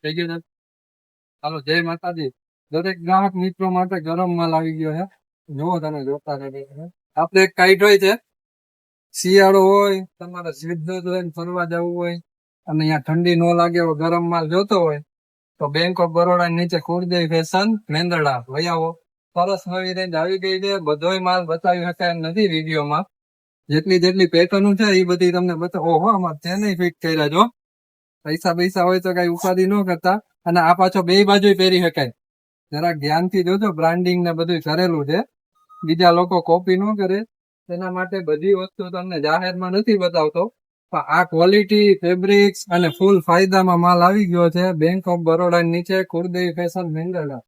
થઈ ગયું ને? હાલો, જય માતાજી. દરેક ગ્રાહક મિત્રો માટે ગરમ માલ આવી ગયો છે. જુઓ તમે જોતા રહેજો. આપણે એક કાઈટ હોય છે, શિયાળો હોય, તમારે સ્વિટ્ઝરલેન્ડ ફરવા જવું હોય અને અહીંયા ઠંડી ન લાગે એવો ગરમ માલ જોતો હોય તો બેંક ઓફ બરોડા નીચે કુળદેવી ફેશન મેંદરડા વહી આવો. સરસ નવી રેન્જ આવી ગઈ છે. બધોય માલ બતાવી શકાય એમ નથી વિડીયોમાં. જેટલી પેટર્ન છે એ બધી તમને બતાવો. ઓહો, આમાં તેને ફિટ કર્યા જો. પૈસા હોય તો કઈ ઉપાધિ ન કરતા. અને આ પાછો બે બાજુ પહેરી શકાય. જરા ધ્યાનથી જોજો, બ્રાન્ડિંગ ને બધું કરેલું છે, બીજા લોકો કોપી ન કરે. તેના માટે બધી વસ્તુ તમને જાહેરમાં નથી બતાવતો, પણ આ ક્વોલિટી, ફેબ્રિક્સ અને ફૂલ ફાયદામાં માલ આવી ગયો છે. બેંક ઓફ બરોડા નીચે કુળદેવી ફેશન મેંદરડા.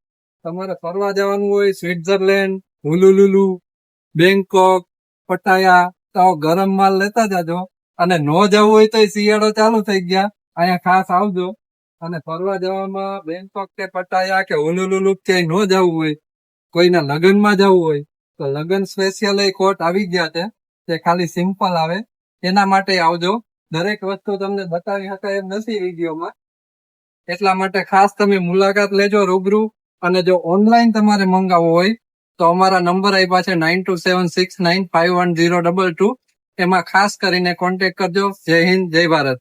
તમારે ફરવા જવાનું હોય સ્વિટ્ઝરલેન્ડ, હુલુલુલુ, બેંકોક, પટાયા, તો ગરમ માલ લેતા જાજો. અને ન જવું હોય તો શિયાળો ચાલુ થઈ ગયા, અહીંયા ખાસ આવજો. અને ફરવા જવામાં બેંકોક કે પટાયા કે હુલુલુલુ ક્યાંય ન જવું હોય, કોઈના લગ્નમાં જવું હોય તો લગ્ન સ્પેશિયલ કોટ આવી ગયા છે. તે ખાલી સિમ્પલ આવે, એના માટે આવજો. દરેક વસ્તુ તમને બતાવી શકાય એમ નથી વિડીયોમાં, એટલા માટે ખાસ તમે મુલાકાત લેજો રૂબરૂ. અને જો ઓનલાઈન તમારે મંગાવવું હોય તો અમારા નંબર આપ્યા છે 9276951022. એમાં ખાસ કરીને કોન્ટેક્ટ કરજો. જય હિન્દ, જય ભારત.